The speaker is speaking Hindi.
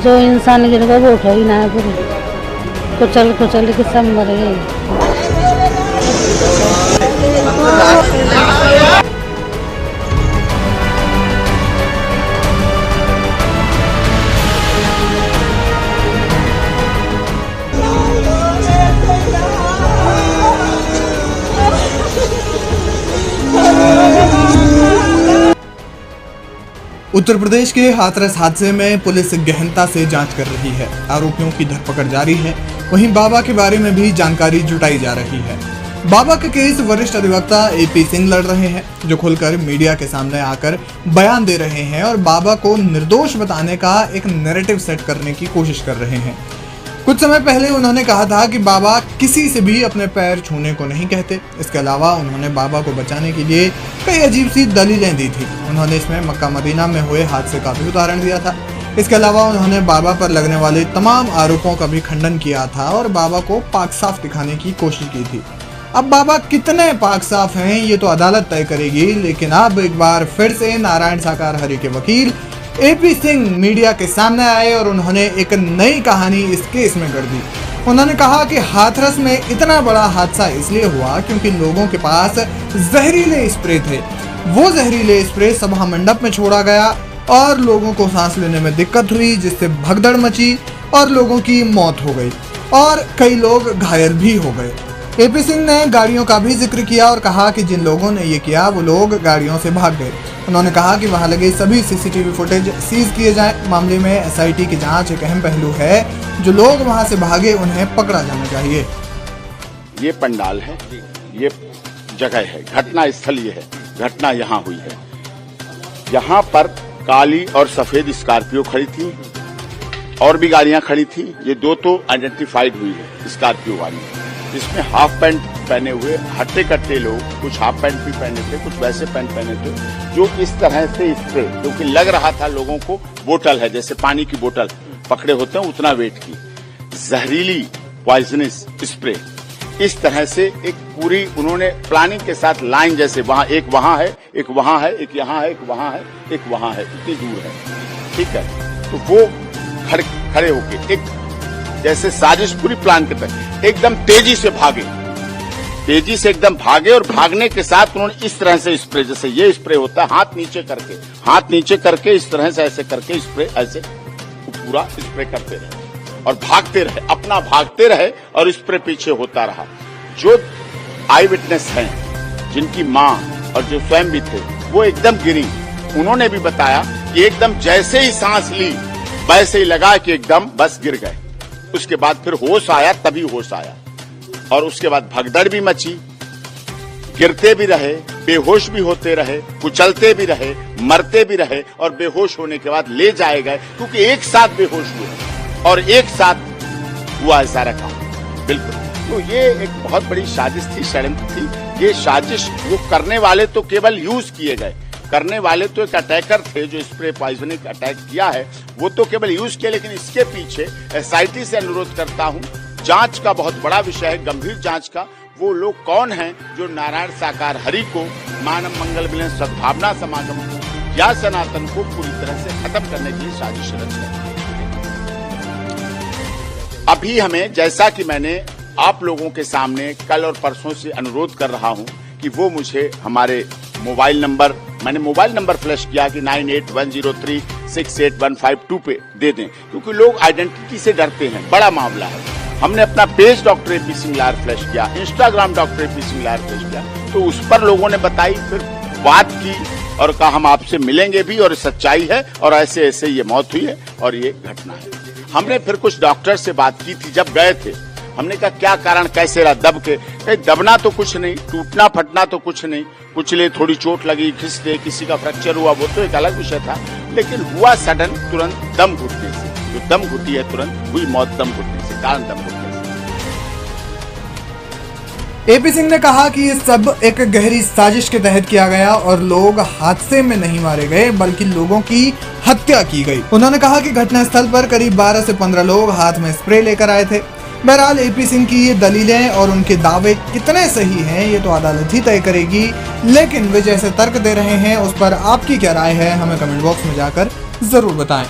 जो इंसान गिर गया वो उठा ही ना है, पूरी कुचल कुचल के सब मर गए। उत्तर प्रदेश के हाथरस हादसे में पुलिस गहनता से जांच कर रही है। आरोपियों की धरपकड़ जारी है। वहीं बाबा के बारे में भी जानकारी जुटाई जा रही है। बाबा का केस वरिष्ठ अधिवक्ता AP सिंह लड़ रहे हैं, जो खुलकर मीडिया के सामने आकर बयान दे रहे हैं और बाबा को निर्दोष बताने का एक नैरेटिव सेट करने की कोशिश कर रहे हैं। कुछ समय पहले उन्होंने कहा था कि बाबा किसी से भी अपने पैर छूने को नहीं कहते। इसके अलावा उन्होंने बाबा को बचाने के लिए कई अजीब सी दलीलें दी थी। उन्होंने इसमें मक्का मदीना में हुए हादसे का भी उदाहरण दिया था। इसके अलावा उन्होंने बाबा पर लगने वाले तमाम आरोपों का भी खंडन किया था और बाबा को पाक साफ दिखाने की कोशिश की थी। अब बाबा कितने पाक साफ हैं ये तो अदालत तय करेगी, लेकिन अब एक बार फिर से नारायण साकार हरि के वकील AP सिंह मीडिया के सामने आए और उन्होंने एक नई कहानी इस केस में गढ़ दी। उन्होंने कहा कि हाथरस में इतना बड़ा हादसा इसलिए हुआ क्योंकि लोगों के पास जहरीले स्प्रे थे। वो जहरीले स्प्रे सभा मंडप में छोड़ा गया और लोगों को सांस लेने में दिक्कत हुई, जिससे भगदड़ मची और लोगों की मौत हो गई और कई लोग घायल भी हो गए। AP सिंह ने गाड़ियों का भी जिक्र किया और कहा कि जिन लोगों ने ये किया वो लोग गाड़ियों से भाग गए। उन्होंने कहा कि वहां लगे सभी CCTV फुटेज सीज किए जाएं। मामले में SIT की जांच एक अहम पहलू है। जो लोग वहां से भागे उन्हें पकड़ा जाना चाहिए। ये पंडाल है, ये जगह है, घटना स्थल ये है, घटना यहाँ हुई है। यहाँ पर काली और सफेद स्कॉर्पियो खड़ी थी और भी गाड़ियां खड़ी थी। ये दो तो आइडेंटिफाइड हुई है स्कॉर्पियो वाली, जिसमें हाफ पैंट पहने हुए हट्टे कट्टे लोग, कुछ हाफ पैंट भी पहने थे, कुछ वैसे पैंट पहने थे, जो इस तरह से स्प्रे, क्योंकि लग रहा था लोगों को बोतल है, जैसे पानी की बोतल पकड़े होते हैं उतना वेट की, जहरीली पॉइजनस स्प्रे, इस तरह से एक पूरी उन्होंने प्लानिंग के साथ लाइन, जैसे वहां एक वहां है, एक वहां है, एक यहाँ है, एक वहां है, एक वहां है, इतनी दूर है, ठीक है। तो वो खड़े होके एक जैसे साजिश पूरी प्लान के तहत एकदम तेजी से भागे, तेजी से एकदम भागे और भागने के साथ उन्होंने इस तरह से स्प्रे, जैसे ये स्प्रे होता है, हाथ नीचे करके इस तरह से ऐसे करके स्प्रे ऐसे पूरा स्प्रे करते रहे और भागते रहे, अपना भागते रहे और स्प्रे पीछे होता रहा। जो आई विटनेस हैं, जिनकी माँ और जो स्वयं भी थे, वो एकदम गिरी। उन्होंने भी बताया कि एकदम जैसे ही सांस ली वैसे ही लगा कि एकदम बस गिर गए। उसके बाद फिर होश आया, तभी होश आया और उसके बाद भगदड़ भी मची, गिरते भी रहे, बेहोश भी होते रहे, कुचलते भी रहे, मरते भी रहे और बेहोश होने के बाद ले जाए गए, क्योंकि एक साथ बेहोश हुए और एक साथ हुआ है सारा काम। बिल्कुल, तो ये एक बहुत बड़ी साजिश थी, षड्यंत्र थी। ये साजिश वो करने वाले तो केवल यूज किए गए, करने वाले तो एक अटैकर थे, जो स्प्रे पॉइजनिंग अटैक किया है वो तो केवल यूज किया, लेकिन इसके पीछे SIT से अनुरोध करता हूं, जांच का बहुत बड़ा विषय है, गंभीर जांच का। वो लोग कौन हैं जो नारायण साकार हरि को, मानव मंगल मिलन सद्भावना समागम को या सनातन को पूरी तरह से खत्म करने के लिए साजिश रच रहे हैं। अभी हमें, जैसा कि मैंने आप लोगों के सामने कल और परसों से अनुरोध कर रहा हूं कि वो मुझे हमारे मोबाइल नंबर, मैंने मोबाइल नंबर फ्लैश किया कि 9810368152 पे दे दें, क्योंकि लोग आइडेंटिटी से डरते हैं, बड़ा मामला है। हमने अपना page doctor AP Singh liar flash किया, Instagram doctor AP Singh liar flash किया, तो उस पर लोगों ने बताई, फिर बात की और कहा हम आपसे मिलेंगे भी और सच्चाई है और ऐसे ऐसे ये मौत हुई है और ये घटना है। हमने फिर कुछ डॉक्टर से बात की थी जब गए थे। हमने कहा क्या कारण कैसे रहा, दब के, कहीं दबना तो कुछ नहीं, टूटना फटना तो कुछ नहीं, कुचले, थोड़ी चोट लगी, घिस दे, किसी का फ्रैक्चर हुआ, वो तो एक अलग विषय था, लेकिन हुआ सडन, तुरंत दम घुटने से। जो दम घुटी है तुरंत हुई मौत दम घुटने से, कारण दम घुटने से। AP सिंह ने कहा कि ये सब एक गहरी साजिश के तहत किया गया और लोग हादसे में नहीं मारे गए बल्कि लोगों की हत्या की गई। उन्होंने कहा कि घटनास्थल पर करीब 12 से 15 लोग हाथ में स्प्रे लेकर आए थे। बहरहाल AP सिंह की ये दलीलें और उनके दावे कितने सही हैं ये तो अदालत ही तय करेगी, लेकिन वे जैसे तर्क दे रहे हैं उस पर आपकी क्या राय है, हमें कमेंट बॉक्स में जाकर जरूर बताएं।